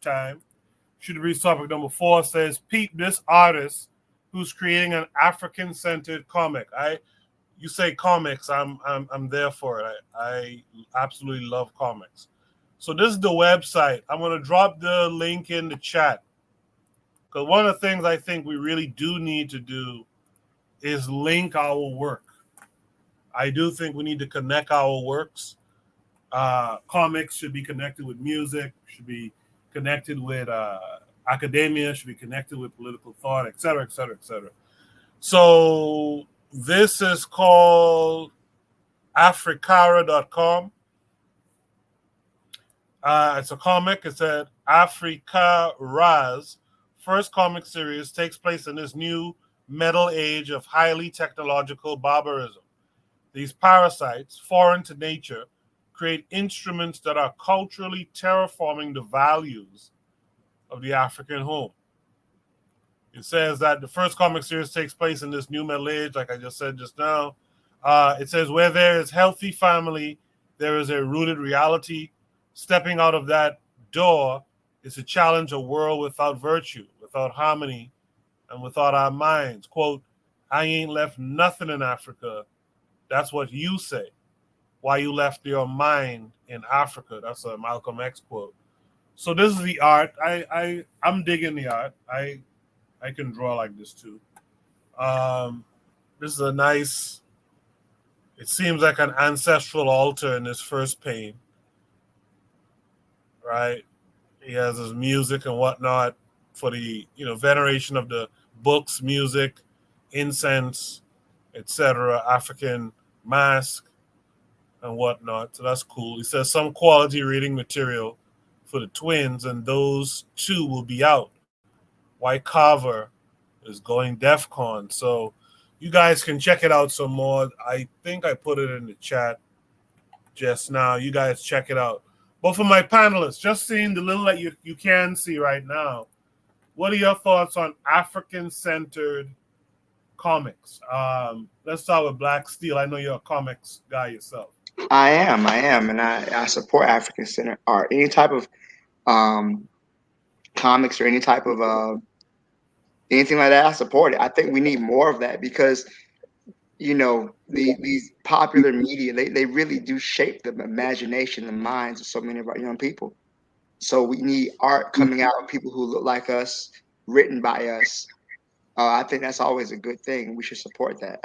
time. Should read topic number 4 says Peep, this artist who's creating an African centered comic. You say comics, I'm there for it. I absolutely love comics. So this is the website. I'm gonna drop the link in the chat. Because one of the things I think we really do need to do is link our work. I do think we need to connect our works. Comics should be connected with music, should be connected with academia, should be connected with political thought, et cetera, et cetera, et cetera. So this is called africara.com. It's a comic. It's at Afrika first comic series takes place in this new metal age of highly technological barbarism. These parasites, foreign to nature, create instruments that are culturally terraforming the values of the African home. It says that the first comic series takes place in this new metal age, like I just said just now. It says, where there is healthy family, there is a rooted reality. Stepping out of that door is to challenge a world without virtue, without harmony, and without our minds. Quote, I ain't left nothing in Africa. That's what you say. Why you left your mind in Africa. That's a Malcolm X quote. So this is the art. I'm digging the art. I can draw like this too. This is a nice, it seems like an ancestral altar in this first pane, right? He has his music and whatnot for the veneration of the books, music, incense, etc., African mask and whatnot. So that's cool. He says some quality reading material for the twins, and those two will be out. White Carver is going DEF CON. So you guys can check it out some more. I think I put it in the chat just now. You guys check it out. But for my panelists, just seeing the little that you can see right now, what are your thoughts on African-centered comics? Let's start with Black Steel. I know you're a comics guy yourself. I am, and I support African centered art. Any type of um, comics or any type of anything like that, I support it. I think we need more of that because these popular media they really do shape the imagination, the minds of so many of our young people. So we need art coming out of people who look like us, written by us. I think that's always a good thing. We should support that.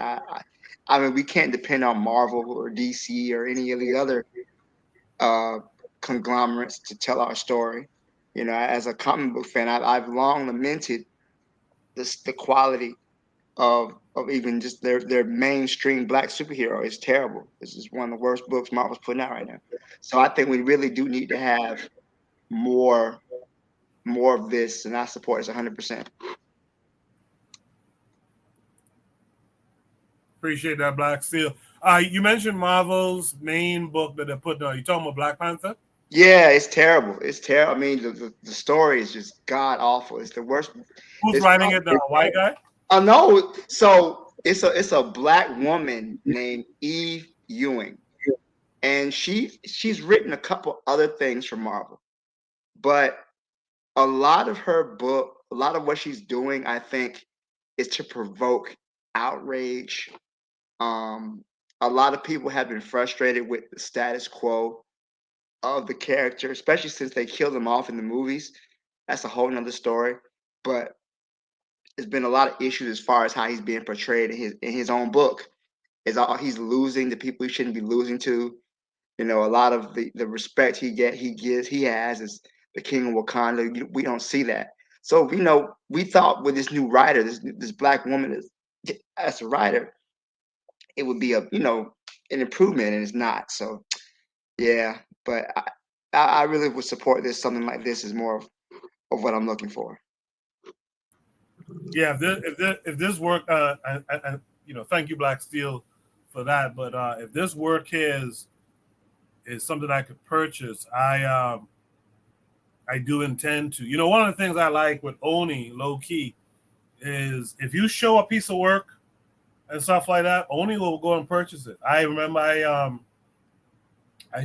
I mean, we can't depend on Marvel or DC or any of the other uh, conglomerates to tell our story. As a comic book fan, I've long lamented the quality of even just their mainstream black superhero is terrible. This is one of the worst books Marvel's putting out right now. So I think we really do need to have more more of this, and I support it 100%. Appreciate that, Black Steel. You mentioned Marvel's main book that they're putting out. You talking about Black Panther? Yeah, it's terrible. It's terrible. I mean, the story is just god awful. It's the worst. Who's It's writing probably, it? The white guy? I know. So it's a black woman named Eve Ewing, and she's written a couple other things for Marvel, but a lot of what she's doing, I think, is to provoke outrage. Um, a lot of people have been frustrated with the status quo of the character, especially since they killed him off in the movies. That's a whole nother story. But there's been a lot of issues as far as how he's being portrayed in his own book. Is all he's losing the people he shouldn't be losing to. A lot of the respect he has as the king of Wakanda. We don't see that. So we thought with this new writer, this black woman as a writer, it would be an improvement, and it's not. So yeah, but I really would support this. Something like this is more of what I'm looking for. Yeah, if this work, thank you, Black Steel, for that. But if this work is something I could purchase, I do intend to. One of the things I like with Oni, low key, is if you show a piece of work and stuff like that, Oni will go and purchase it. I remember I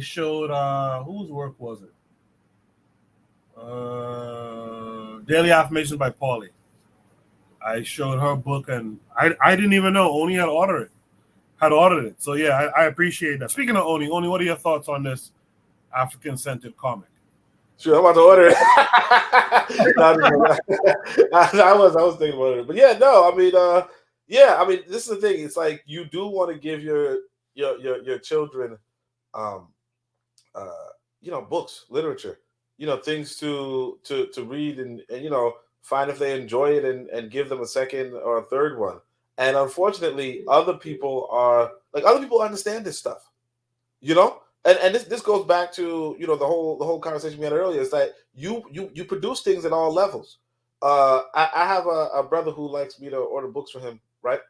showed whose work was it? Daily Affirmations by Paulie. I showed her book, and I didn't even know Oni had ordered it. So yeah, I appreciate that. Speaking of Oni, what are your thoughts on this African scented comic? Sure, I'm about to order it. I was thinking about it, but yeah, no, I mean, this is the thing. It's like you do want to give your children, books, literature, things to read and find if they enjoy it and give them a second or a third one. And unfortunately, other people understand this stuff, and this goes back to the whole conversation we had earlier. Is that you produce things at all levels. I have a brother who likes me to order books for him, right?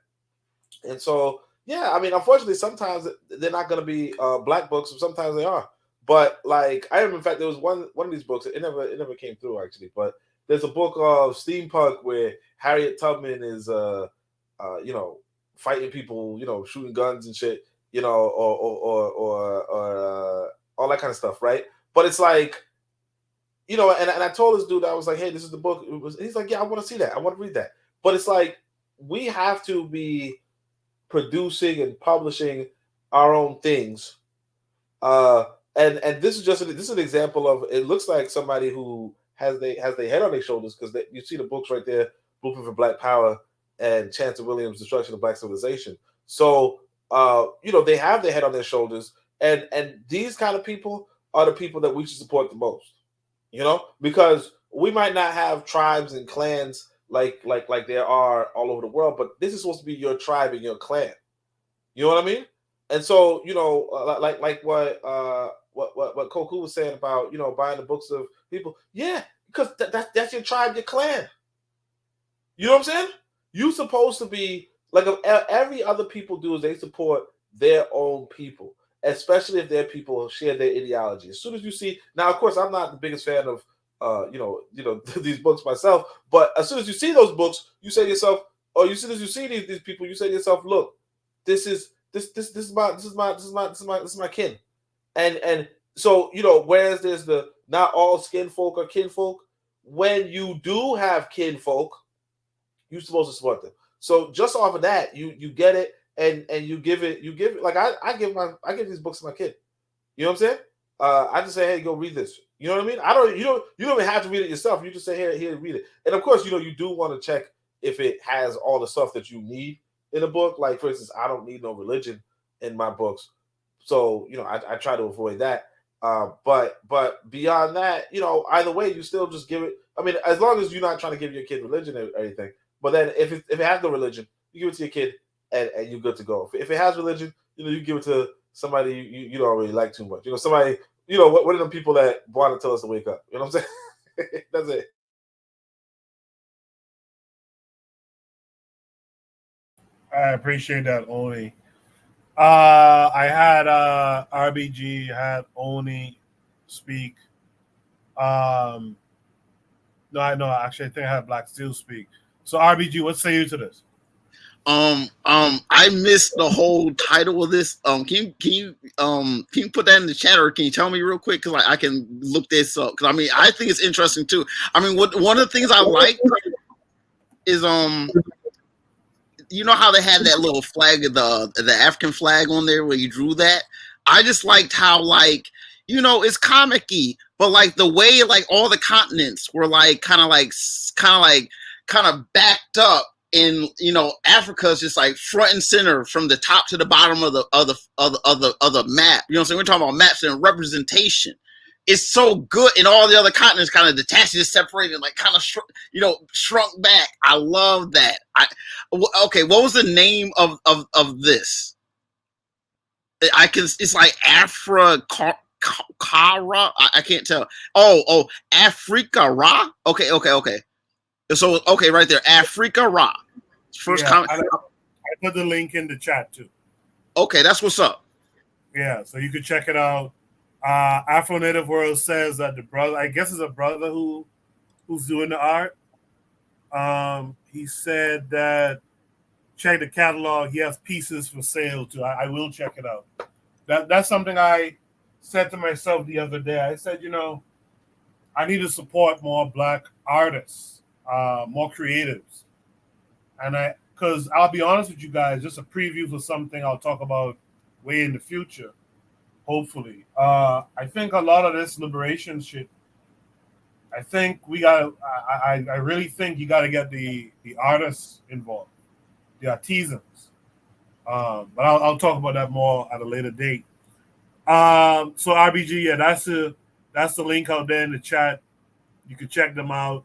And so yeah, I mean, unfortunately, sometimes they're not going to be black books, sometimes they are. But like I remember, in fact, there was one of these books. It never came through actually, but there's a book of steampunk where Harriet Tubman is fighting people, shooting guns and shit, or all that kind of stuff, right? But it's like, and I told this dude, I was like, hey, this is the book. He's like, yeah, I want to see that. I want to read that. But it's like we have to be producing and publishing our own things. And this is an example of, it looks like somebody who has their head on their shoulders, because you see the books right there, Blueprint for Black Power and Chancellor Williams' Destruction of Black Civilization. So they have their head on their shoulders, and these kind of people are the people that we should support the most. Because we might not have tribes and clans like there are all over the world, but this is supposed to be your tribe and your clan. You know what I mean? And so, like what Koku was saying about, buying the books of people. Yeah, because that's your tribe, your clan. You know what I'm saying? You're supposed to be like, every other people do is they support their own people, especially if their people share their ideology. As soon as you see, now, of course, I'm not the biggest fan of these books myself, but as soon as you see those books, you say to yourself, or as soon as you see these people, you say to yourself, look, this is my kin. And so, whereas there's the not all skin folk are kinfolk, when you do have kinfolk, you're supposed to support them. So just off of that, you get it, and you give it like I give these books to my kid. You know what I'm saying? I just say, hey, go read this. You know what I mean? You don't even have to read it yourself. You just say, here, read it. And of course, you do want to check if it has all the stuff that you need in a book. Like, for instance, I don't need no religion in my books, so I try to avoid that. But beyond that, either way, you still just give it. I mean, as long as you're not trying to give your kid religion or anything. But then if it has no religion, you give it to your kid, and you're good to go. If it has religion, you give it to somebody you don't really like too much. Somebody, what are the people that want to tell us to wake up? You know what I'm saying? That's it. I appreciate that, Oni. I had RBG, had Oni speak. No, actually, I think I had Black Steel speak. So RBG, what say you to this? I missed the whole title of this. Can you put that in the chat, or can you tell me real quick, because I can look this up? Because I mean, I think it's interesting too. I mean, one of the things I like is how they had that little flag of the African flag on there where you drew that. I just liked how it's comic-y, but like the way like all the continents were like kind of backed up. And Africa's just like front and center from the top to the bottom of the map. You know what I'm saying? We're talking about maps and representation. It's so good, and all the other continents kind of detached, just separated, like kind of shrunk back. I love that. Okay, what was the name of this? It's like Afrikara. I can't tell. Oh, Afrikara. Okay. So, okay, right there, Afrikara. First comment. I put the link in the chat too. Okay, that's what's up. Yeah, so you could check it out. Afro Native World says that the brother, I guess, is a brother who's doing the art. He said that check the catalog. He has pieces for sale too. I will check it out. That's something I said to myself the other day. I said, I need to support more black artists, more creatives, and because I'll be honest with you guys, just a preview for something I'll talk about way in the future. Hopefully, I think a lot of this liberation shit. I think we got. I really think you got to get the artists involved, the artisans. But I'll talk about that more at a later date. So RBG, yeah, that's the link out there in the chat. You can check them out.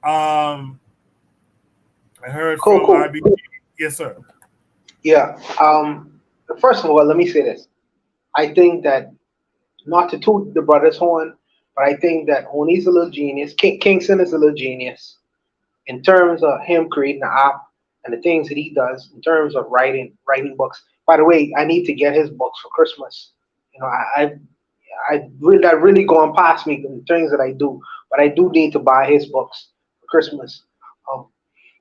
I heard Cool, from cool. RBG. Yes, sir. Yeah. First of all, let me say this. I think that, not to toot the brother's horn, but I think that Oni's a little genius. Kingston is a little genius in terms of him creating the app and the things that he does in terms of writing books. By the way, I need to get his books for Christmas. You know, that really going past me in the things that I do, but I do need to buy his books for Christmas. Um,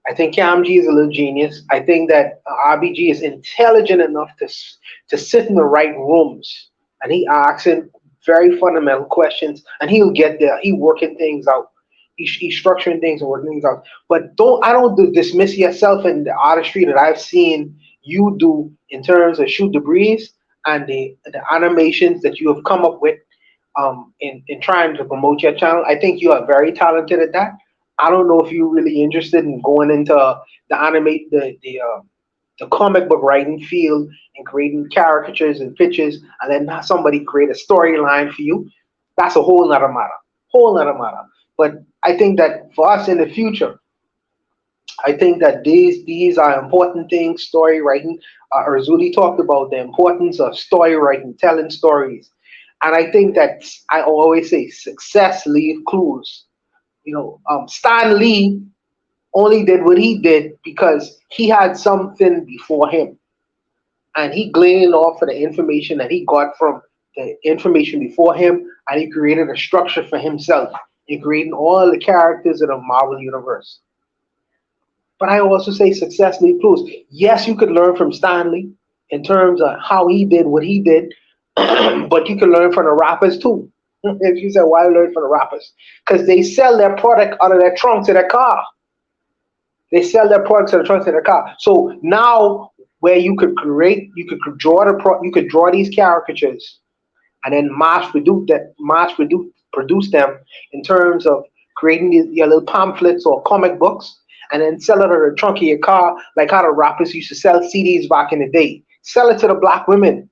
I think Kamji is a little genius. I think that RBG is intelligent enough to sit in the right rooms, and he asking very fundamental questions, and he'll get there. He working things out. He's structuring things and working things out. But I don't dismiss yourself in the artistry that I've seen you do in terms of shoot the breeze and the animations that you have come up with in trying to promote your channel. I think you are very talented at that. I don't know if you're really interested in going into the comic book writing field and creating caricatures and pictures, and then have somebody create a storyline for you. That's a whole nother matter. Whole nother matter. But I think that for us in the future, I think that these are important things. Story writing. Erzuli talked about the importance of story writing, telling stories, and I think that I always say success leaves clues. Stan Lee only did what he did because he had something before him, and he gleaned off of the information that he got from the information before him, and he created a structure for himself in creating all the characters in the Marvel universe. But I also say success leaves clues. Yes, you could learn from Stanley in terms of how he did what he did, but you can learn from the rappers too. If you say, why learn from the rappers? Because they sell their product out of their trunks of their car. They sell their products out of the trunks of their car. So now, where you could you could draw these caricatures, and then produce them in terms of creating your little pamphlets or comic books, and then sell it out of the trunk of your car, like how the rappers used to sell CDs back in the day. Sell it to the black women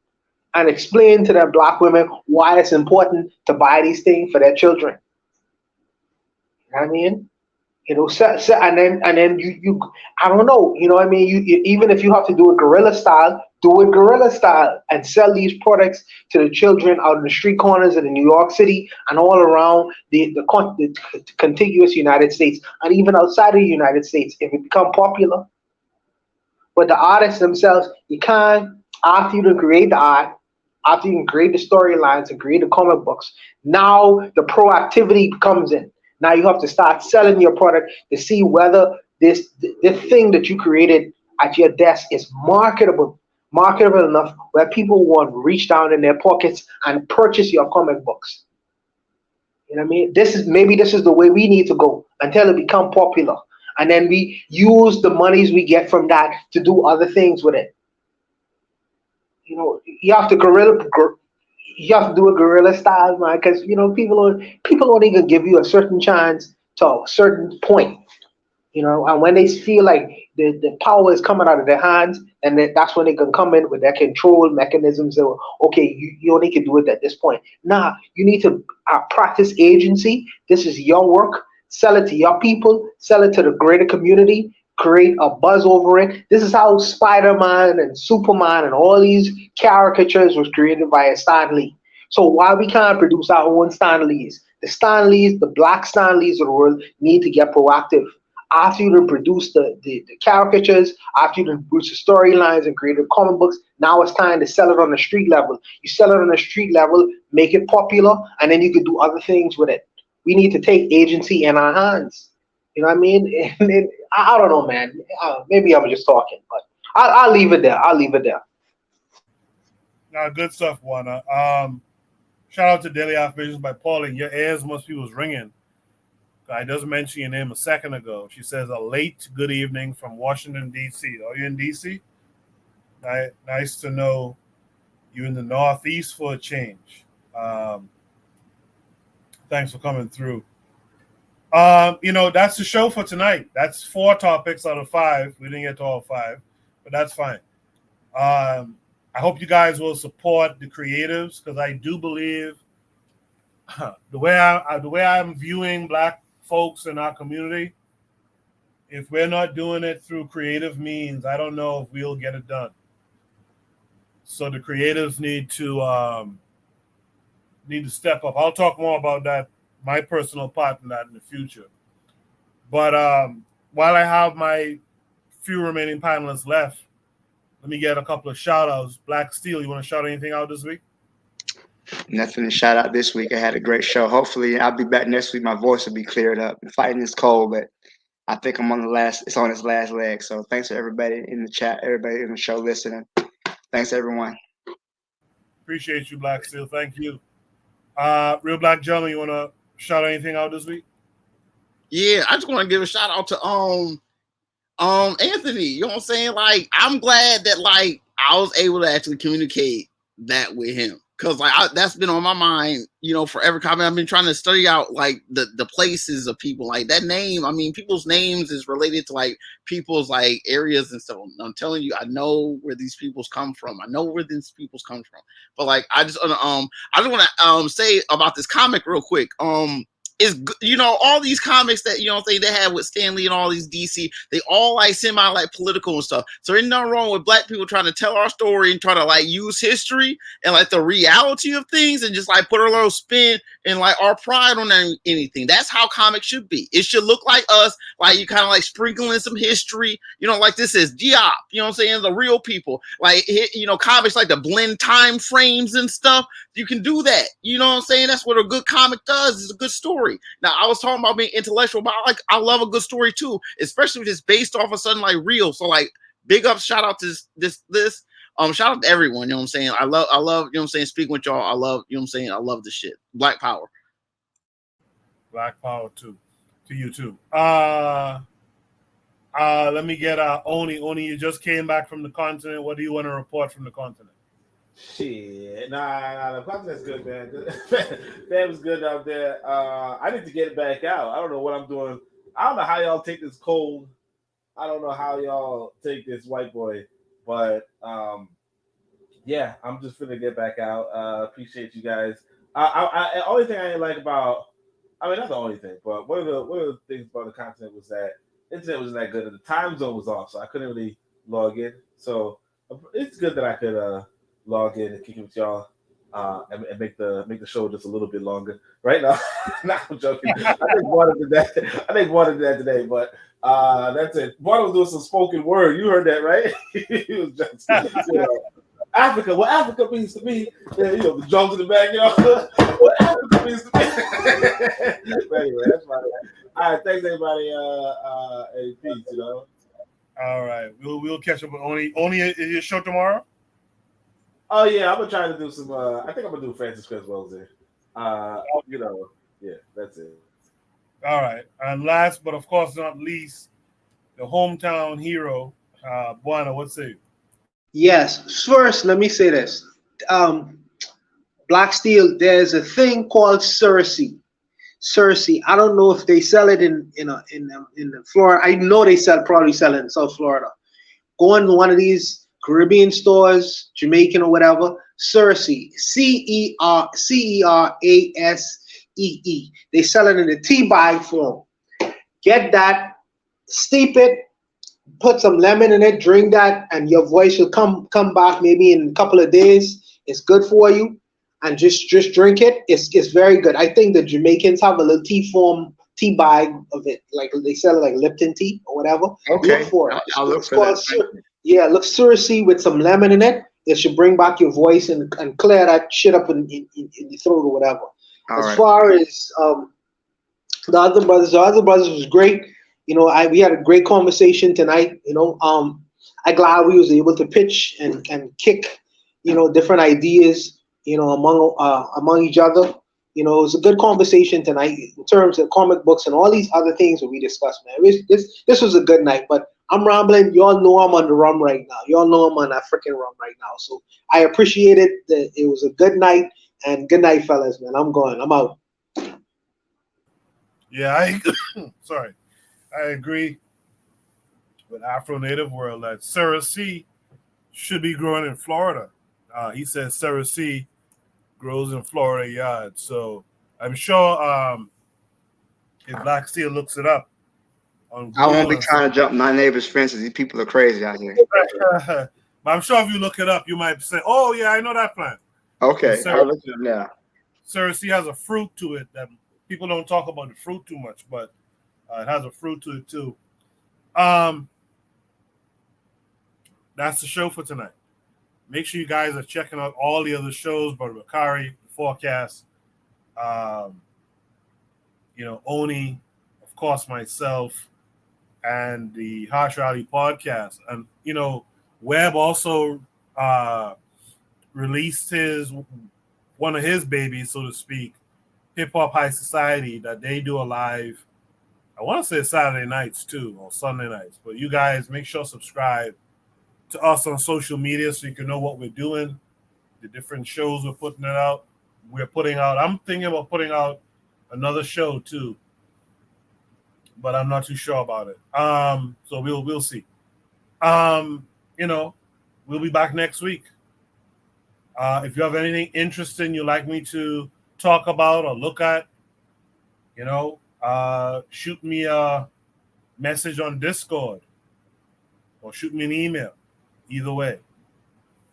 and explain to the black women why it's important to buy these things for their children. You know what I mean? And then you I don't know, you know what I mean? You even if you have to do it guerrilla style, do it guerrilla style and sell these products to the children out in the street corners of New York City and all around the contiguous United States, and even outside of the United States if it become popular. But the artists themselves, you can't, after you create the art, after you can create the storylines and create the comic books, now the proactivity comes in. Now you have to start selling your product to see whether this thing that you created at your desk is marketable enough where people want to reach down in their pockets and purchase your comic books. You know what I mean? This is the way we need to go until it become popular, and then we use the monies we get from that to do other things with it. You have to do a guerrilla style, man, because people don't even give you a certain chance to a certain point, and when they feel like the power is coming out of their hands, and that's when they can come in with their control mechanisms. So, okay, you only can do it at this point. Nah, you need to practice agency. This is your work. Sell it to your people. Sell it to the greater community. Create a buzz over it. This is how Spider-Man and Superman and all these caricatures was created by a Stan Lee. So why we can't produce our own Stan Lees? The Stan Lees, the black Stan Lees of the world need to get proactive. After you produce the caricatures, after you produce the storylines and create the comic books, now it's time to sell it on the street level. You sell it on the street level, make it popular, and then you can do other things with it. We need to take agency in our hands. You know what I mean? And I don't know, man. Maybe I'm just talking, but I'll leave it there. Now, good stuff, Juana. Shout out to Daily Affirmations by Pauline. Your ears must be was ringing. I just mentioned your name a second ago. She says a late good evening from Washington, D.C. Are you in D.C.? Nice to know you in the Northeast for a change. Thanks for coming through. That's the show for tonight. That's 4 topics out of 5. We didn't get to all 5, but that's fine. I hope you guys will support the creatives because I do believe the way I'm viewing Black folks in our community, if we're not doing it through creative means, I don't know if we'll get it done. So the creatives need to step up. I'll talk more about that, my personal part in that in the future. But while I have my few remaining panelists left, let me get a couple of shout outs. Black Steel, you want to shout anything out this week? Nothing to shout out this week. I had a great show. Hopefully, I'll be back next week. My voice will be cleared up. I'm fighting this cold, but I think I'm on it's on its last leg. So thanks to everybody in the chat, everybody in the show listening. Thanks, everyone. Appreciate you, Black Steel. Thank you. Real Black Gentleman, you want to shout anything out this week? Yeah, I just want to give a shout out to Anthony. You know what I'm saying? Like, I'm glad that like I was able to actually communicate that with him. Cause like that's been on my mind, forever. I've been trying to study out like the places of people. Like that name, I mean, people's names is related to like people's like areas and stuff. I'm telling you, I know where these peoples come from. I know where these peoples come from. But like, I just want to say about this comic real quick. Is all these comics that they have with Stan Lee and all these DC, they all like semi like political and stuff. So there's nothing wrong with Black people trying to tell our story and try to like use history and like the reality of things and just like put a little spin and like our pride on anything. That's how comics should be. It should look like us, like you kind of like sprinkling some history, like this is Diop, the real people. Like comics like to blend time frames and stuff. You can do that. That's what a good comic does. It's a good story. Now, I was talking about being intellectual, but I love a good story too, especially if it's based off of something like real. So like big up, shout out to this. Shout out to everyone, I love, speaking with y'all. I love, I love the shit. Black power. Black power too. To you too. Let me get Oni. Oni, you just came back from the continent. What do you want to report from the continent? Shit, nah, the continent's good, man. Man was good out there. I need to get it back out. I don't know what I'm doing. I don't know how y'all take this cold. I don't know how y'all take this white boy, but yeah, I'm just gonna get back out. Appreciate you guys. The only thing I didn't like about, I mean, not the only thing, but one of the things about the continent was that internet wasn't that good, and the time zone was off, so I couldn't really log in. So it's good that I could log in and kick it with y'all and make the show just a little bit longer. Right now, nah, I'm joking. I think Juan did that today, but that's it. Juan was doing some spoken word. You heard that, right? He was just, Africa. What Africa means to me, the drums in the back, what Africa means to me. But anyway, that's fine. All right, thanks everybody. Hey, peace. All right, we'll catch up with Oni. Oni, is your show tomorrow? Oh yeah, I'm gonna try to do some. I think I'm gonna do Francis Creswell's there. Yeah, that's it. All right, and last but of course not least, the hometown hero, Buana. What say you? Yes. First, let me say this. Black Steel, there's a thing called Cersei. I don't know if they sell it in Florida. I know probably sell it in South Florida. Go into one of these Caribbean stores, Jamaican or whatever. Cersei, Cerasee. They sell it in a tea bag form. Get that, steep it, put some lemon in it, drink that, and your voice will come back maybe in a couple of days. It's good for you, and just drink it. It's very good. I think the Jamaicans have a little tea bag of it, like they sell like Lipton tea or whatever. Okay, look for it. I'll look for that. Yeah, look Cersei with some lemon in it. It should bring back your voice and clear that shit up in your throat or whatever. As far as the other brothers was great. We had a great conversation tonight. I'm glad we was able to pitch and kick, different ideas, among each other. It was a good conversation tonight in terms of comic books and all these other things that we discussed, man. This was a good night, but I'm rambling. Y'all know I'm on the rum right now. Y'all know I'm on African rum right now. So I appreciate it. It was a good night, and good night, fellas, man. I'm going. I'm out. Yeah, sorry. I agree with Afro Native World that Cerise should be growing in Florida. He says Cerise grows in Florida yards. So I'm sure if Black Steel looks it up on Google, I won't be trying to jump my neighbor's fences. These people are crazy out here. but I'm sure if you look it up, you might say, "Oh yeah, I know that plant." Okay, I'll look it up now. Cerise has a fruit to it that people don't talk about the fruit too much, but it has a fruit to it too. That's the show for tonight. Make sure you guys are checking out all the other shows, Brother Bakari, Forecast, Oni, of course, myself, and the Harsh Rally podcast. And, Webb also released one of his babies, so to speak, Hip Hop High Society, that they do a live, I want to say Saturday nights too, or Sunday nights. But you guys make sure to subscribe to us on social media so you can know what we're doing, the different shows we're putting out. I'm thinking about putting out another show too, but I'm not too sure about it. So we'll see. We'll be back next week. If you have anything interesting you'd like me to talk about or look at, shoot me a message on Discord or shoot me an email. Either way.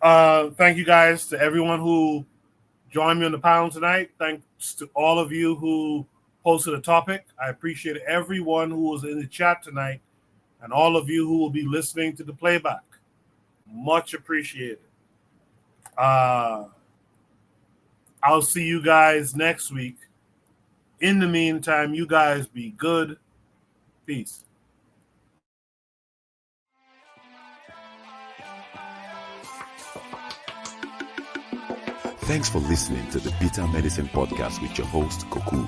Thank you guys to everyone who joined me on the panel tonight. Thanks to all of you who posted a topic. I appreciate everyone who was in the chat tonight and all of you who will be listening to the playback. Much appreciated. I'll see you guys next week. In the meantime, you guys be good. Peace. Thanks for listening to the Bitter Medicine Podcast with your host, Koku.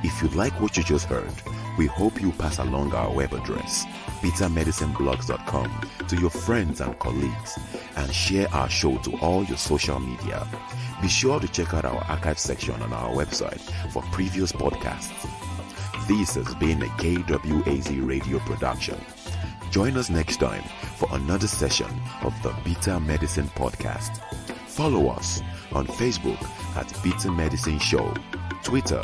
If you like what you just heard, we hope you pass along our web address, bittermedicineblogs.com, to your friends and colleagues, and share our show to all your social media. Be sure to check out our archive section on our website for previous podcasts. This has been a KWAZ radio production. Join us next time for another session of the Bitter Medicine Podcast. Follow us on Facebook at Bitter Medicine Show, Twitter,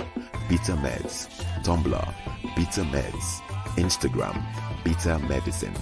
Bitter Meds, Tumblr, Bitter Meds, Instagram, Bitter Medicine.